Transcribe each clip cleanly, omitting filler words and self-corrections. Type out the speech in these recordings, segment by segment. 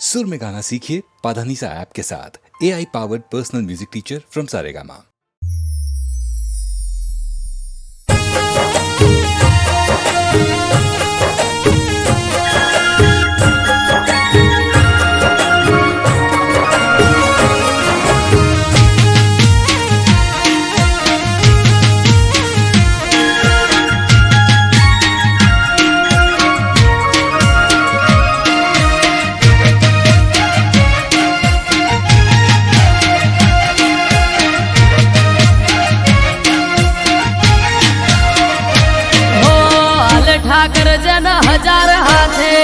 सुर में गाना सीखिए पाधानीसा ऐप के साथ। AI powered personal music teacher from Saregama. ठाकर जन हजार हाथे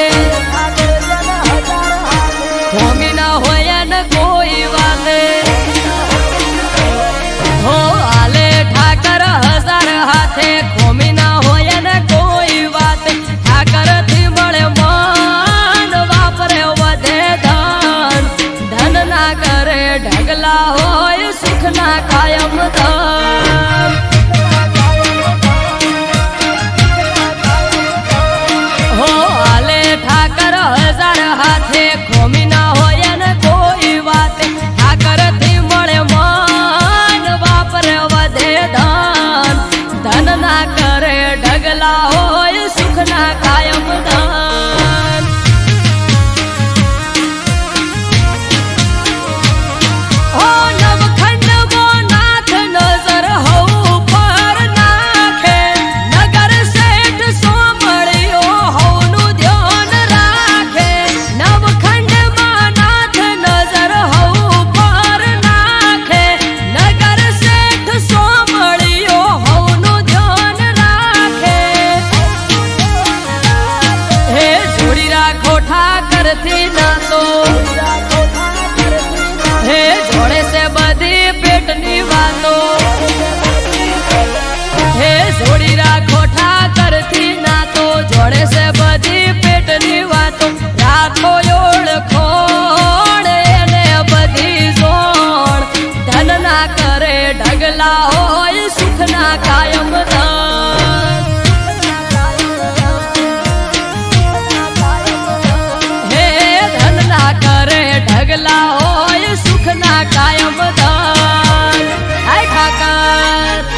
होमी ना होया न कोई वाले हो आले ठाकर हजार हाथे होमी ना होया न कोई बात ठाकर थी बड़े मान वापरे वधे धन धन ना करे ढगला होय सुख ना कायम धन ठाकर हजार हाथे खोमी ना होया न कोई बात ठाकर थी मळे मान वापरे वधे धन धन ना करे ढगला होय सुख ना कायम धन हो नवखंड वो नाथ नजर हो पर नाखे नगर सेठ सोमड़ियो होनु थी ना तो हे जोड़े से बधी पेटनी वातो हे जोड़ी राखो ठाकर थी ना तो जोड़े से बधी पेटनी वातो राखो ओळखोण एने बधी जोण धन ना करे ढगला होय सुख ना कायम धन ढगला होय सुख ना कायम धन हाय ठाकर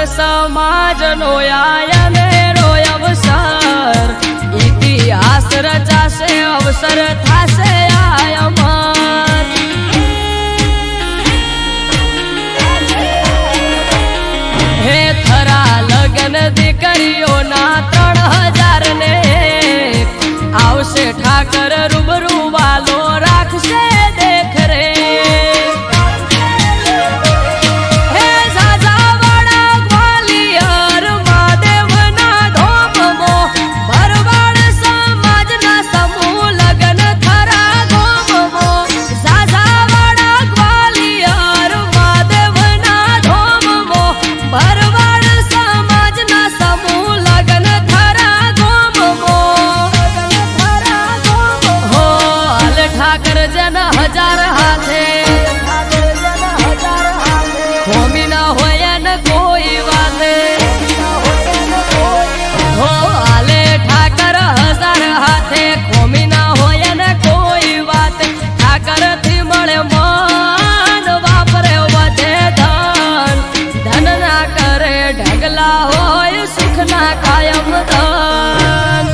समाज नो आयन रो अवसर इतिहास रचासे अवसर थासे आयमन हे थरा लगन दीकरीओ ना 3000 ने आवशे ठाकर रूबरू वालो राखशे देख रे हजार हाथे होमी ना होया न कोई वाले हो आले ठाकर हजार हाथे होमी ना होया न कोई बात ठाकर थी मळे मान वापरे वधे धन धन ना करे ढगला होय सुख ना कायम धन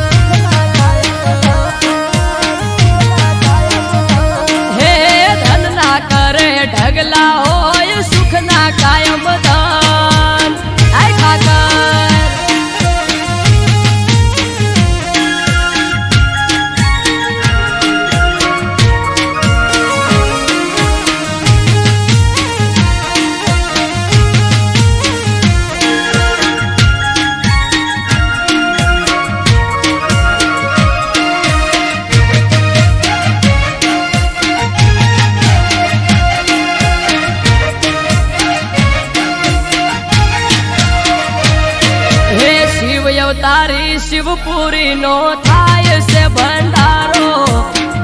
શિવપુરી નો થાય છે ભંડારો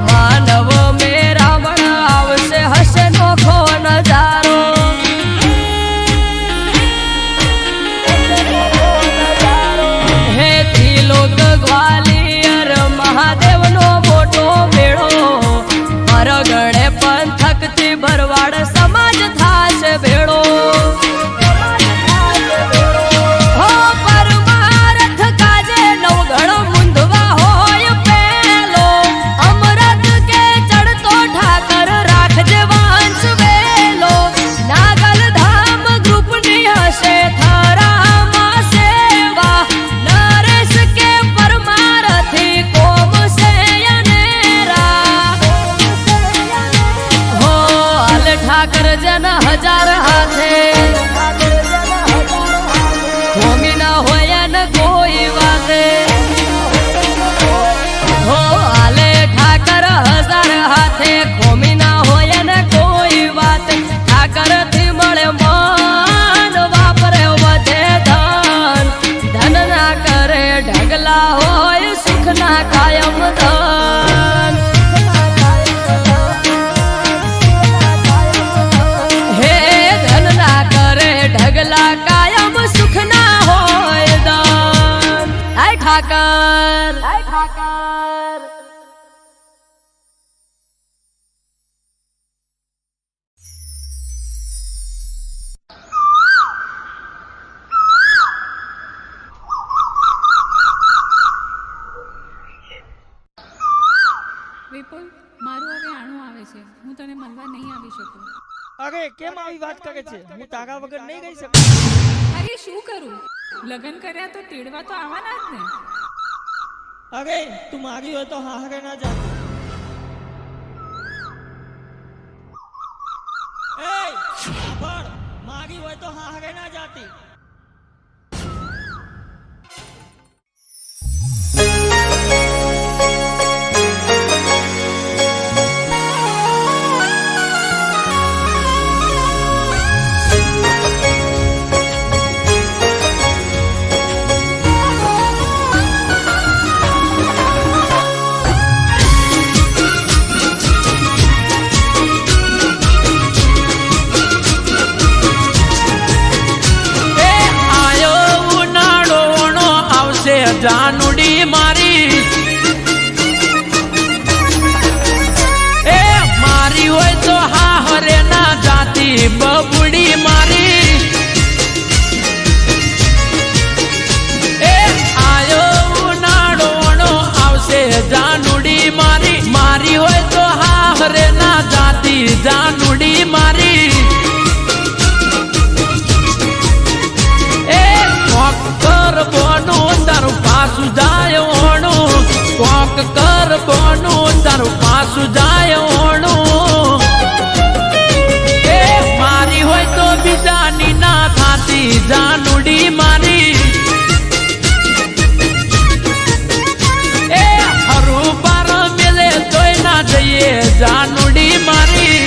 માનવ મેરામણ આવશે હશે નોખો નજારો હે ત્રિલોક ગ્વાલિયર મહાદેવ નો મોટો મેળો મરગડે પંથક થી ભરવાડ સમાજ થાશે ભેળો જન હજાર હાથે હોમી ના હોય ને કોઈ વાતે હો હાલે ઠાકર હજાર હાથે હોમી ના હોય ને કોઈ વાત ઠાકર થી મળે મન વાપરે વધે ધન ધન ના કરે ઢગલા હોય સુખ ના કાયમ ધન ઢગલા કાયમ સુખ ના હોય દાન આય ઠાકર વિપુલ મારું હવે આણું આવે છે હું તને મળવા નહીં આવી શકું અરે કેમ આવી વાત કરે છે હું તારા વગર નહીં રહી શકું અરે શું કરું લગ્ન કર્યા તો તેડવા તો આવવાના જ ને અરે તું મારી હોય તો હારે ના જા એ સાંભળ મારી હોય તો હારે ના જાતી જાનુડી મારી એ મારી હોય તો હા હરે ના જાતી બબુડી મારી એ આયો ઉનાળોનો આવશે જાનુડી મારી મારી હોય તો હા હરે ના જાતી જાનુડી મારી એ કર બોનું તારું પાસું જાય ઓણું કોક કર બોનું તારું પાસું જાય ઓણું એ મારી હોય તો બીજાની ના થાતી જાનુડી મારી એ હરું બાર મેલે તોય ના જઈએ જાનુડી મારી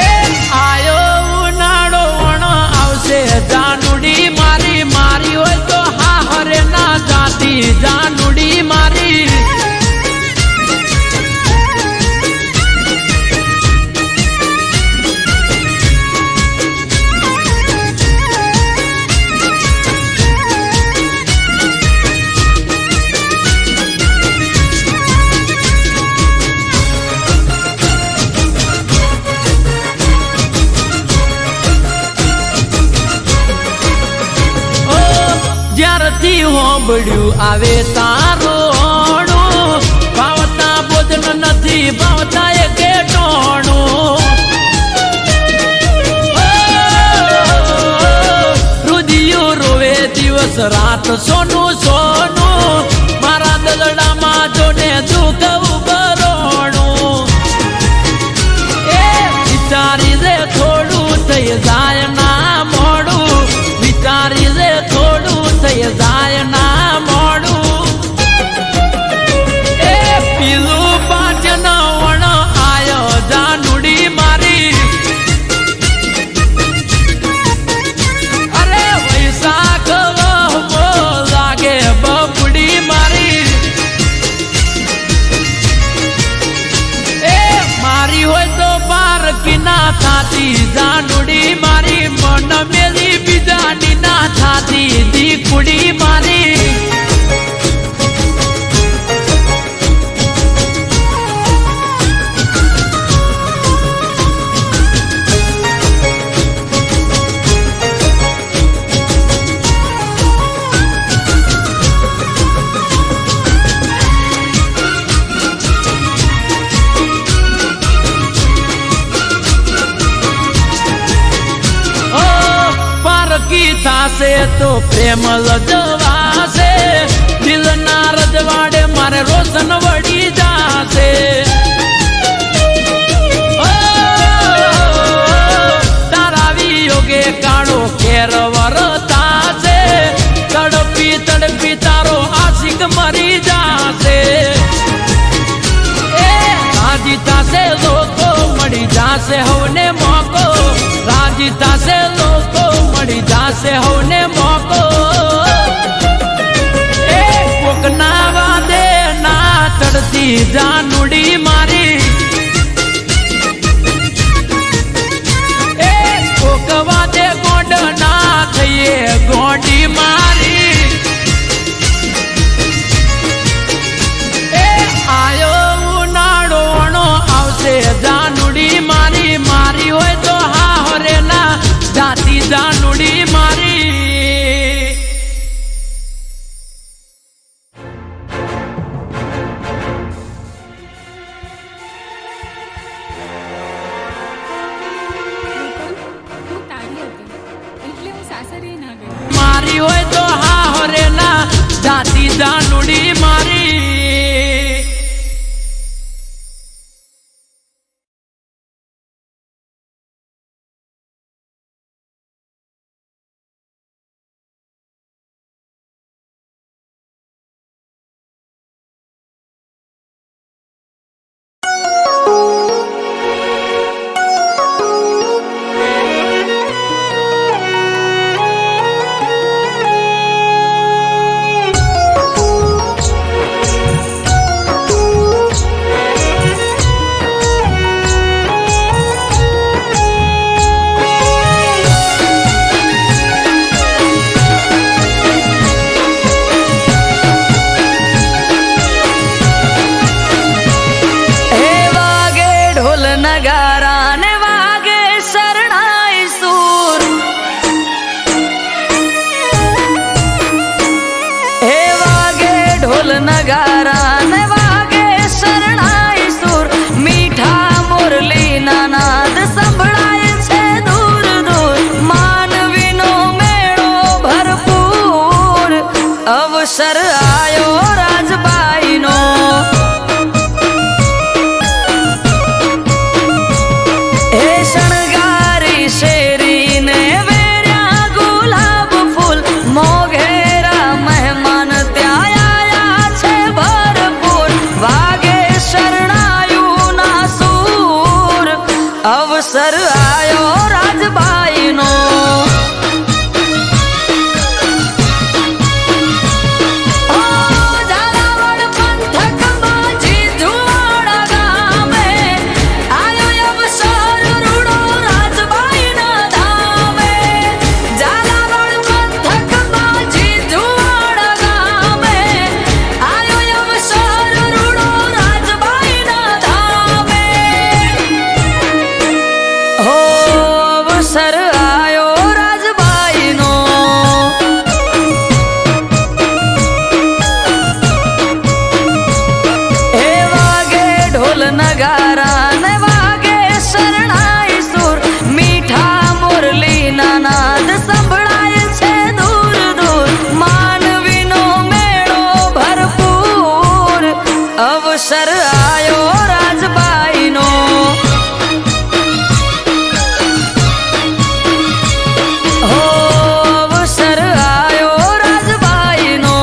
એ આયો ઉનાળો આવશે જાનુડી મારી મારી હોય તો હા હરે ના જાતી જાનુડી મારી જ્યારથી હોંભળ્યું આવે તારોણું ભાવતા બોધન નથી ભાવતા એ કેટોણું રુદિયો રોવે દિવસ રાત સોનું સોનું મારા દલડામાં જોને દુઃખ ઉભરોણું એ વિચારી રે થોડું થઈ જાય ના મોડું વિચારી રે થોડું થઈ જાય ના મોડું એ પીલું પાચન વણ આયો જાનુડી મારી અરે વૈશાખ છે તો પ્રેમ લજવાશે, દિલના રજવાડે મારે રોશન વળી જાશે. તારા વિયોગે કાળો કેર વરતાશે, તડપી તડપી તારો આશિક મરી જાશે. રાજી થાશે લોકો મળી જાશે હવને મોકો, રાજી થાશે લોકો મળી જાશે હવને મોકો. કોક ના વાદે ના ચડતી જાનુડી મારી, કોક વાદે ગોંડ ના થઈએ ગોંડી મારી. આયો ઉનાળો આવશે જાનુડી મારી, મારી હોય તો હા હરે ના જાતી જાનુડી મારી. હું તારી હતી એટલે હું સાસરે ના ગઈ. મારી હોય તો હા હરે ના જાતી જાનુડી મારી. નગારા ને વાગે શરણાઈ સુર, મીઠા મુરલી ના નાદ સંભળાય છે દૂર દૂર. માનવીનો મેળો ભરપૂર, અવસર આયો રાજબાઈનો. એ શણગારી શેરીને વેર્યા ગુલાબ ફૂલ, મોઘેરા મહેમાન ત્યાં અવસર આયો રાજબાઈનો. ઝાલાવાડ પંથકમાં જીજુવાડા ગામે આયો અવસર રૂડો રાજબાઈના ધામે. ઝાલાવાડ પંથકમાં જીજુવાડા ગામે આયો અવસર રૂડો રાજબાઈના ધામે. અવસર આયો રાજબાઈનો. એ વાગે ઢોલ નગારા ને વાગે શરણાઈ સુર, મીઠા મુરલી ના નાદ સંભળાય છે દૂર દૂર. માનવીનો મેળો ભરપૂર, અવસર આયો રાજબાઈનો. અવસર આયો રાજબાઈનો.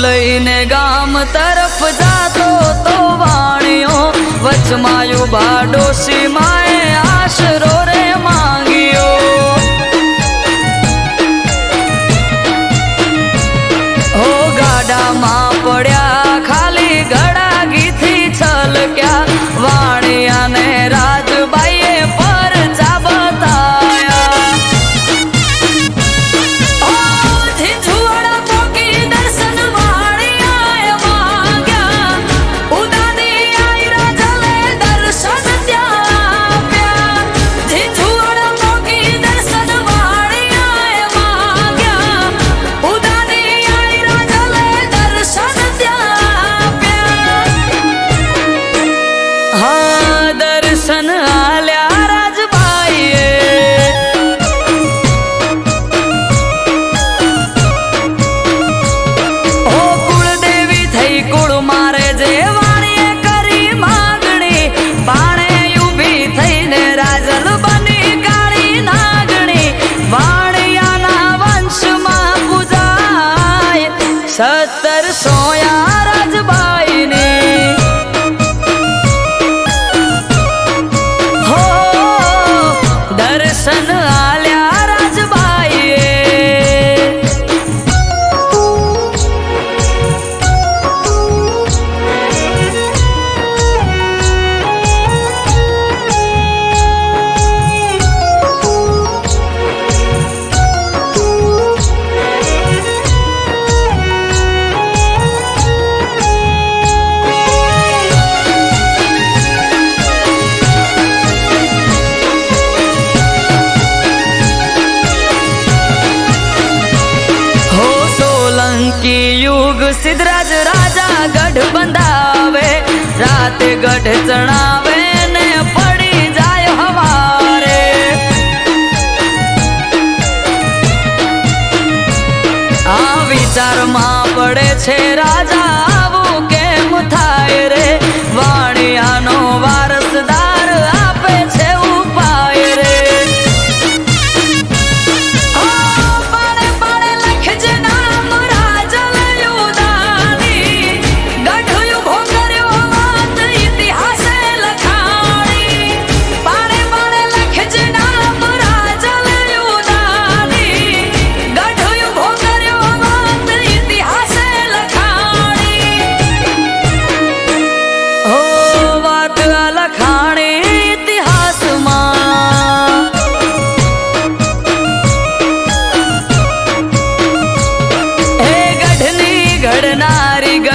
લઈને ગામ તરફ જાતો તો વાણિયો, વચમાં ઉભા ડોશી માએ આશરો રે માંગ્યો. હો ગાડામાં પડ્યા ખાલી ગળાગીથી છલક્યા, વાણિયાને રાજબાઈએ પરચા બતાયા. સત્તર સોયા રાજબાઈ ને હો દર્શન આલ્યા રાજબાઈએ સિદ્ધરાજ રાજા ગઢ બંધાવે રાતે ગઢ ચણાવે ને પડી જાય હવારે આ વિચારમાં પડે છે રાજા આવું કેમ થાય રે વાણિયાનો વારસદાર આપે છે ઉપાય રે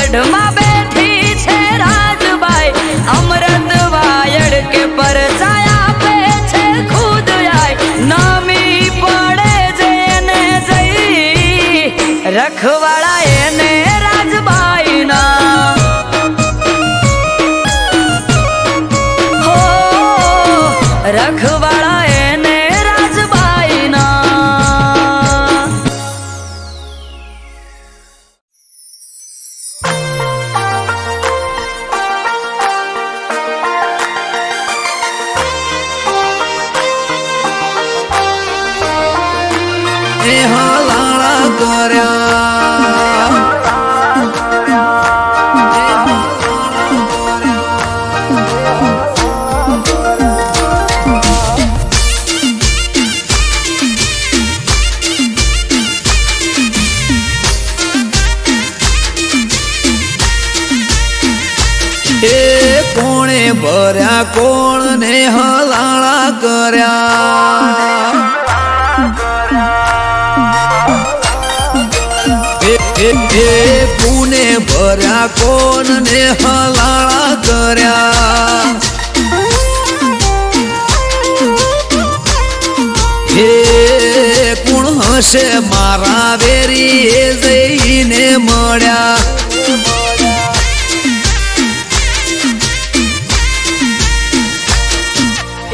ગઢમાં બેઠી છે રાજબાઈ અમૃત વાયડ કે પરચાય આપે છે ખુદ આય નામી પડે જેને જઈ રખવાળા એને રાજબાઈ ના હો રખવાળા એને રાજબાઈ ના કોણે ભર્યા કોણ ને હલાળા કર્યા કોને ભર્યા કોણ ને હલાળા કર્યા હે કોણ હશે મારા વેરી એ જઈને મળ્યા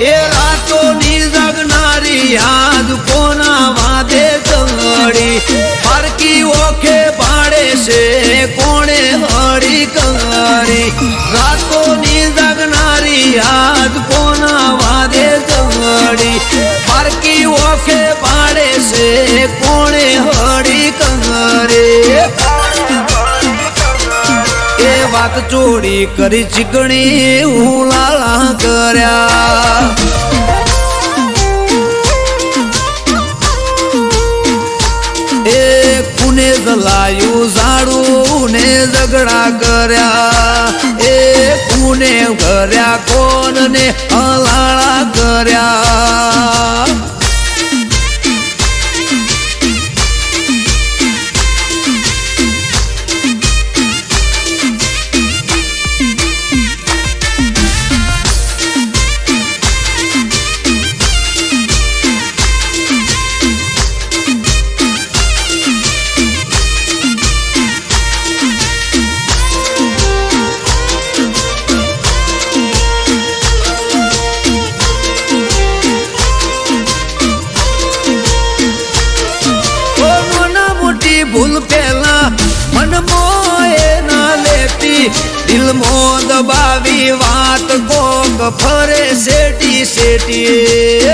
એ રાતોની જગનારી યાદ કોના વાદે ચંગડી પારકી ઓખે પાડે છે કોણે હળી કંગડી રાતોની જગનારી યાદ કોના વાદે ચંગડી પારકી ઓખે પાડે છે કોણે હળી કંગડી એ વાત ચોરી કરી ચીકણી ઉલાળા કર્યા એ કુને જલાયું ઝાડું ને ઝઘડા કર્યા એ કુને કર્યા કોણ ને હલાળા કર્યા ભૂલ પેલા મન મોએ ના લેતી દિલ મો દબાવી વાત કોક ફરે સેટી સેટી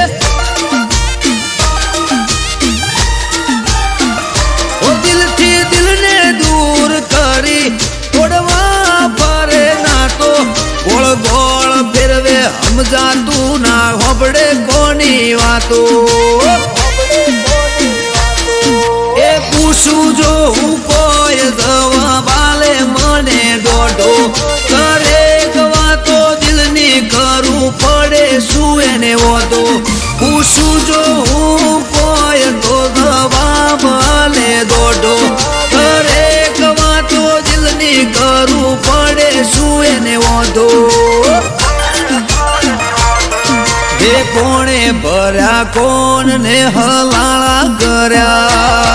ઓ દિલ થી દિલ ને દૂર સમજાતું ના હોબડે કોની વાતો એ પૂછું જો હું કોઈ જવાબ આલે મને દોઢો દરેક વાતો દિલની કરું પડે શું એને વાતો પૂછું જો હું કોઈ તો જવાબ આલે દોઢો દરેક વાતો દિલની કરું પડે શું એને વાતો એ કોણે ભર્યા કોણ ને હલાળા કર્યા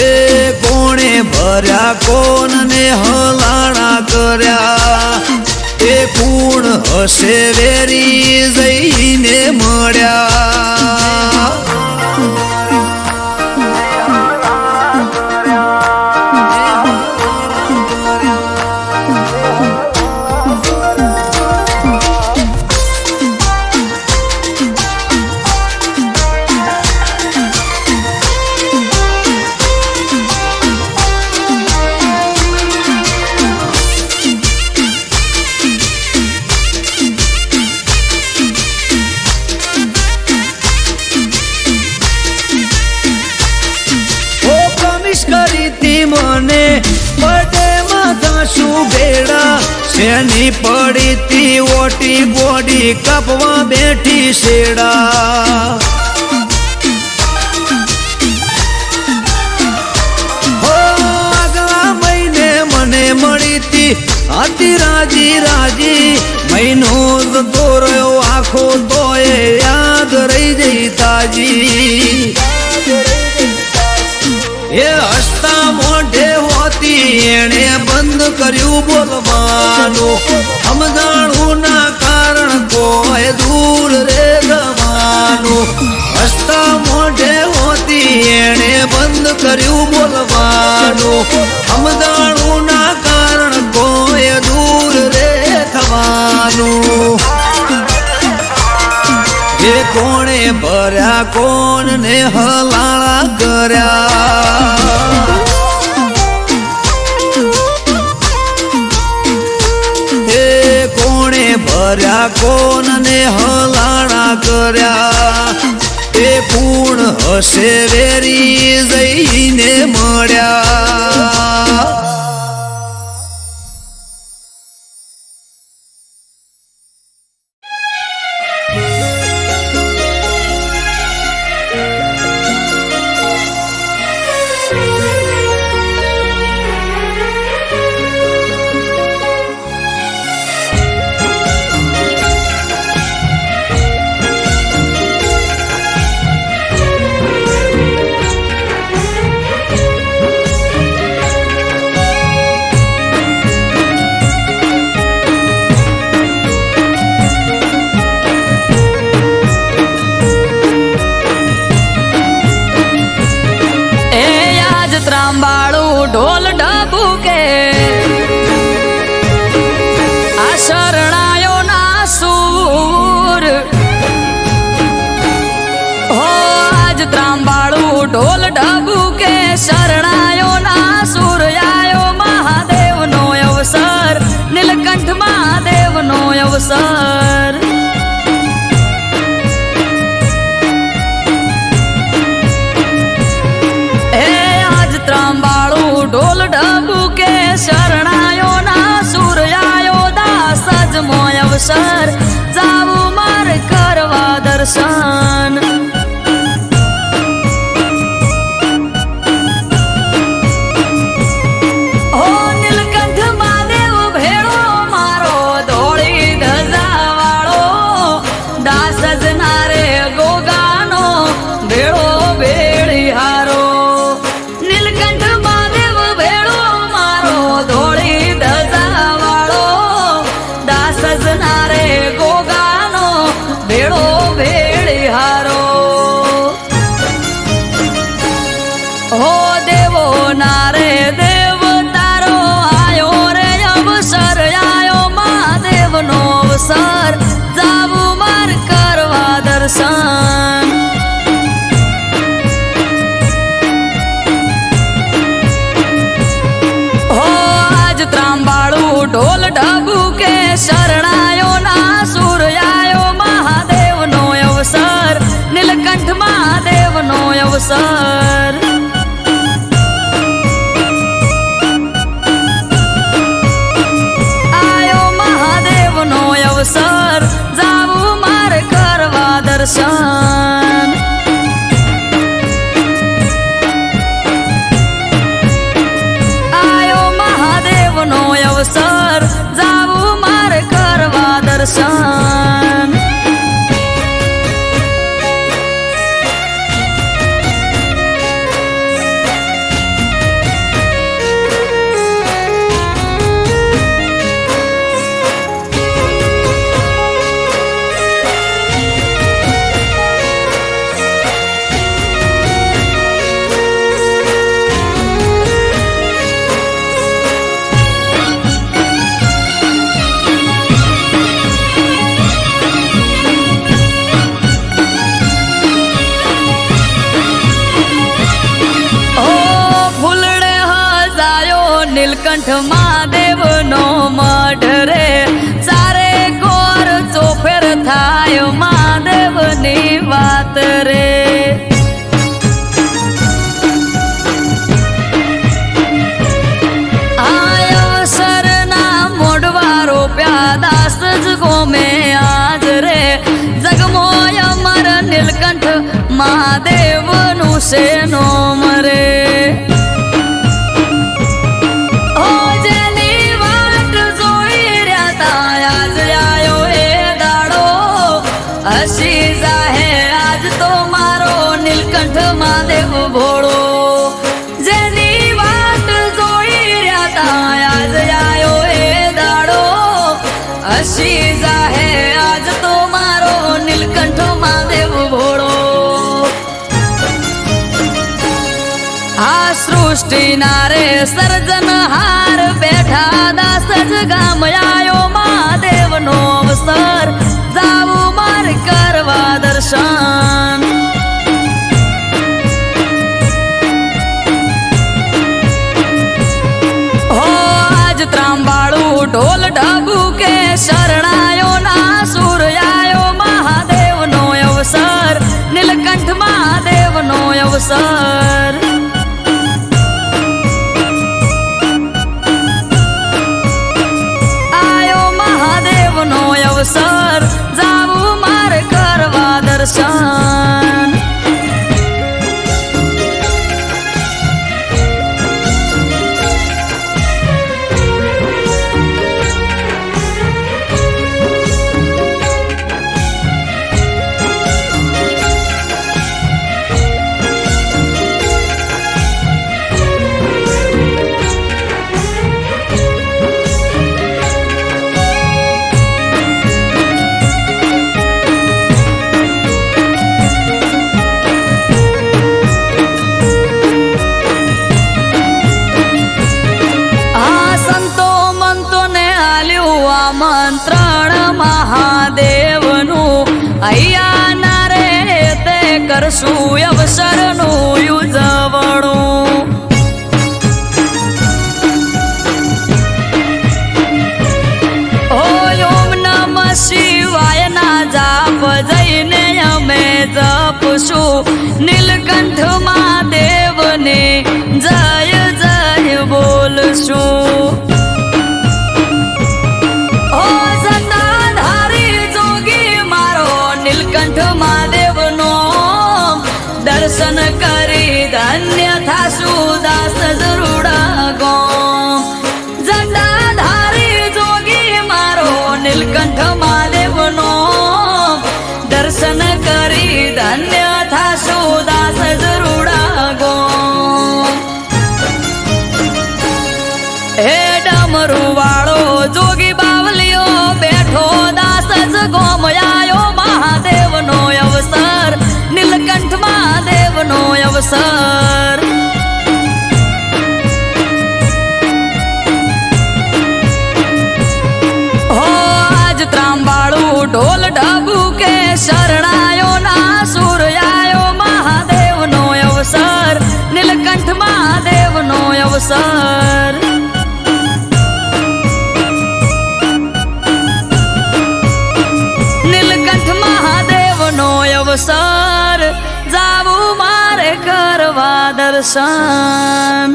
એ કોણે ભર્યા કોણ ને હલાળા કર્યા એ કુણ હશે વેરી જઈને મળ્યા મને પડે માથા શું ભેડા શેની પડી તી ઓટી બોડી કાપવા બેઠી શેડા આગલા મહિને મને મળી તી હતી રાજી રાજી મહિનો જતો રહ્યો આખો તો એ યાદ રહી જઈ તાજી એ હસતા મોઢે હોતી એણે બંધ કર્યું બોલવાનું સમજાણું ના કારણ કોઈ દૂર રે જવાનું હસતા મોઢે હોતી એણે બંધ કર્યું બોલવાનું સમજાણું ના કારણ કોઈ દૂર રે થવાનું એ કોણે ભર્યા કોણ ને હલાળા કર્યા એ કોણે ભર્યા કોણ ને હલાળા કર્યા એ કુણ હશે વેરી જઈને મળ્યા ત્રાંબાળું ઢોલ ડબુકે આ શરણાયો ના સૂર હો આજ ત્રાંબાળું ઢોલ ડબુકે શરણાયો ના સૂર આયો મહાદેવનો અવસર નીલકંઠ મહાદેવનો અવસર ઢોલ ડબુકે શરણાયો ના સૂર્યાયો દાસ જ મોય અવસર જાવું મારે કરવા દર્શન હો નીલકંઠ મહાદેવ ભેળો મારો ધોળી ધજા વાળો દાસ જ નારે ગોગાનો ભેળો ભેળી હારો સજનારે ગોગાનો ભેળો ભેળી હારો ઢબુ કે શરણાયો ના સૂર્યાયો મહાદેવનો અવસર નીલકંઠ મહાદેવનો અવસર આયો મહાદેવનો અવસર જાવું મારે કરવા દર્શન આયો મહાદેવનો અવસર જાવું મારે કરવા દર્શન નીલકંઠ મહાદેવનો મઢ રે ચારે કોર ચોફેર થાય મહાદેવની વાત રે આયો શરના મોઢવા રોપ્યા દાસ જ ગોમે આજ રે જગમોય અમર નીલકંઠ મહાદેવનું છે નોમ રે હસી જાહે આજ તો મારો નીલકંઠ મહાદેવ ભોળો જેની વાત જોઈ રહ્યા તા આજ આયો એ દાડો હસી જાહે આજ તો મારો નીલકંઠ મહાદેવ ભોળો આ સૃષ્ટિ નારે સર્જન હાર બેઠા દાસ જ ગામ આયો મહાદેવનો અવસર જાવું મારે કરવા દર્શન હો આજ ત્રાંબાળું ઢોલ ઢબુ કે શરણાયો ના સૂર્યાયો મહાદેવનો અવસર નીલકંઠ મહાદેવનો અવસર આયો મહાદેવનો અવસર જાવું મારે કરવા દર્શન આમંત્રણ મહાદેવનું અહીંયા ના રે તે કરશું અવસરનું ઉજવણું ઓમ નમઃ શિવાય ના જાપ જઈને અમે જપશું નીલકંઠ મહાદેવને જય જય બોલશું દર્શન કરી ધન્ય થાશું દાસ જરૂડા ગો જટાધારી જોગી મારો નીલકંઠ મહાદેવનો દર્શન કરી ધન્ય થાશું દાસ જરૂડા ગો હે ડમરૂ વાળો જોગી બાવલીઓ બેઠો દાસ જ ગોમયાયો મહાદેવનો અવસર નીલકંઠ મહાદેવનો અવસર હો આજ ત્રાંબાળું ઢોલ ઢબુ કે શરણાયો ના સૂર્યાયો મહાદેવનો અવસર નીલકંઠ મહાદેવનો અવસર કરવા દર્શન.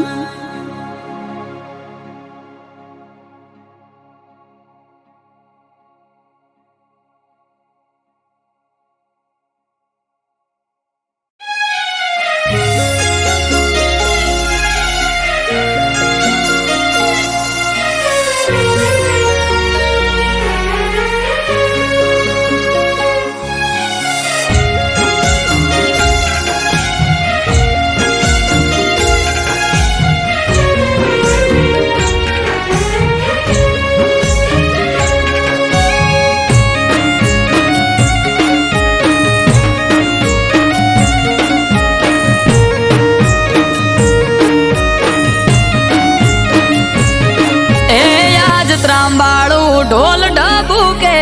ત્રાંબાળું ઢોલ ઢબુકે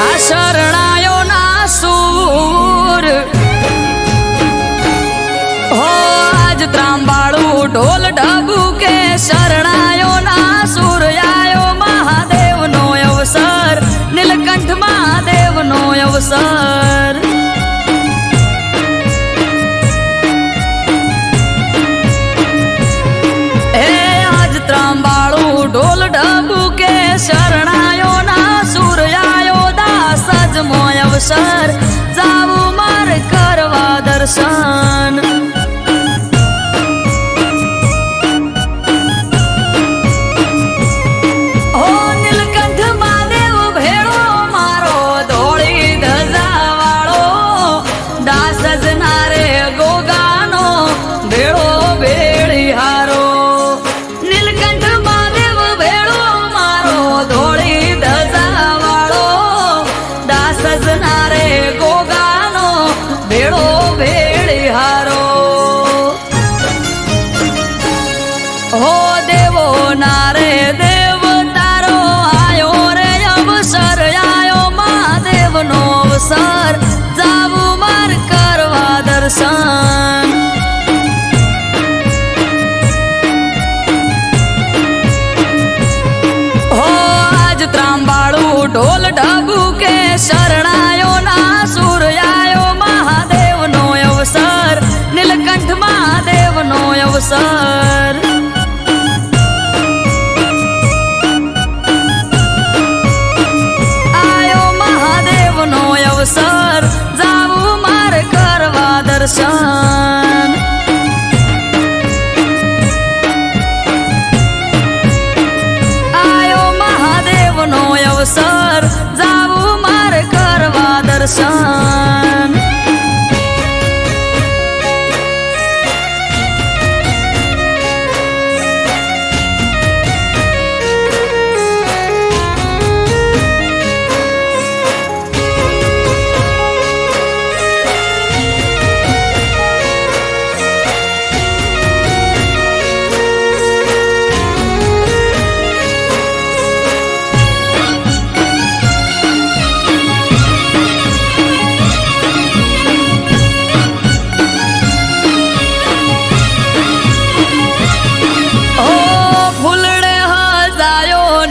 આ શરણાયો ના સૂર હો આજ ત્રાંબાળું ઢોલ ઢબુકે શરણાયો ના સૂર આયો મહાદેવનો અવસર નીલકંઠ મહાદેવનો અવસર. ઢોલ ઢબુકે શરણાયો ના સૂર્યાયો દાસ જ મોય અવસર જાવું મારે કરવા દર્શન. હો નીલકંઠ મહાદેવ ભેળો મારો ધોળી ધજા વાળો દાસ જ નારે ગોગાનો ભેળો ભેળી હારો. હો દેવો નારે દેવ તારો આયો રે અવસર આયો મહાદેવનો અવસર જાવું માર કરવા દર્શન. હો આજ ત્રાંબાળું ઢોલ ઢબુકે શરણાયો ના સૂર આયો મહાદેવનો અવસર નીલકંઠ મહાદેવનો અવસર. અવસર જાવું મારે કરવા દર્શન. આયો મહાદેવનો અવસર જાવું મારે કરવા દર્શન.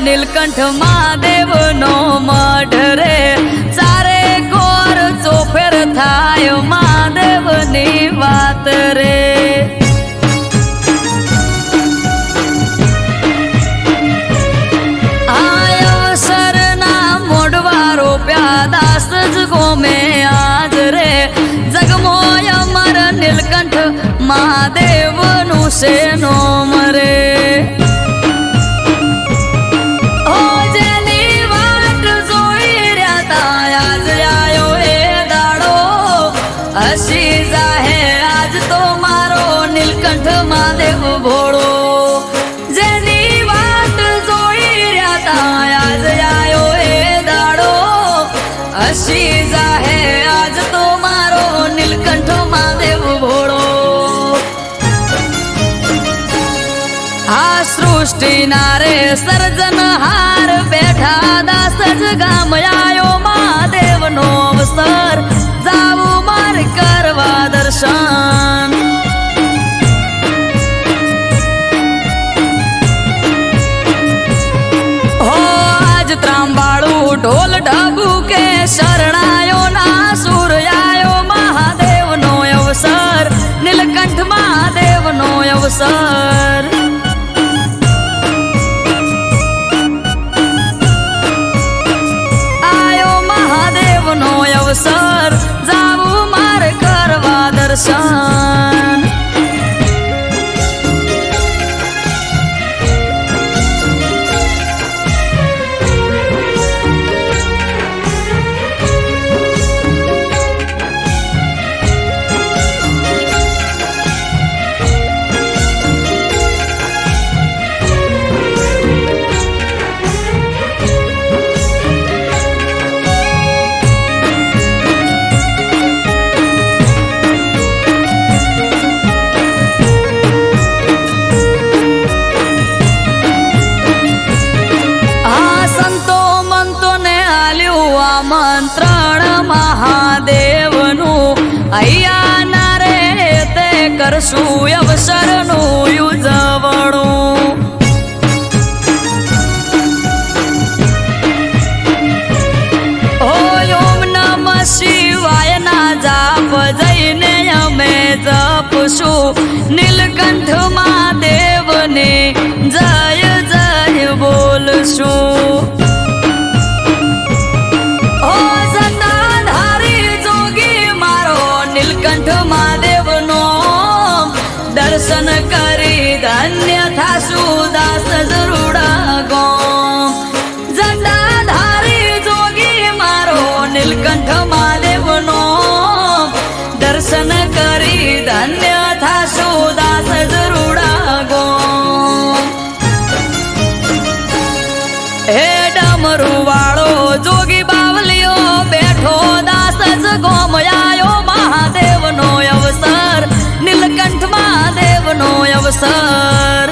નીલકંઠ મહાદેવનો મઢ રે ચારે કોર ચોફેર થાય મહાદેવની વાત રે. અવસરના મોઢવા રોપ્યા દાસ જ ગોમે આજ રે જગમોય અમર નીલકંઠ મહાદેવનું છે નોમ રે. હસી જાહે આજ તો મારો નીલકંઠ મહાદેવ ભોળો જેની વાત જોઈ રહ્યા તા આજ આયો એ દાડો. હસી જાહે આજ તો મારો નીલકંઠ મહાદેવ ભોળો. આ સૃષ્ટિ નારે સર્જનહાર બેઠા દાસ જ ગામ આયો મહાદેવનો અવસર જાવું મારે કરવા દર્શન. હો આજ ત્રાંબાળું ઢોલ ઢબુકે શરણાયો ના સૂર આયો મહાદેવનો દર્શન આમંત્રણ મહાદેવનું અહીંયા ના રે તે કરશું અવસરનું ઉજવણું ઓમ નમઃ શિવાય ના જાપ જઈને અમે જપશું નીલકંઠ મહાદેવને જય જય બોલશું દર્શન કરી ધન્ય થાશું દાસ જરૂડા ગોમ જટાધારી જોગી મારો નીલકંઠ મહાદેવનો દર્શન કરી ધન્ય થાશું દાસ જરૂડા ગોમ હે ડમરુ વાળો જોગી બાવલીઓ બેઠો દાસ જ ગોમ આયો મહાદેવનો અવસર નીલકંઠ મહાદેવનો અવસર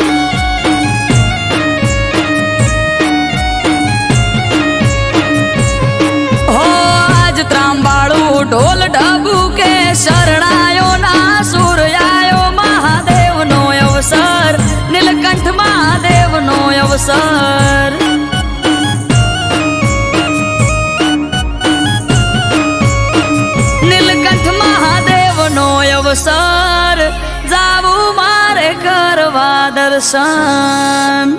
હો આજ ત્રાંબાળું ઢોલ ઢબુ કે શરણાયો ના સુર આયો મહાદેવનો અવસર નીલકંઠ મહાદેવનો અવસર નીલકંઠ મહાદેવનો અવસર જાવું મારે કરવા દર્શન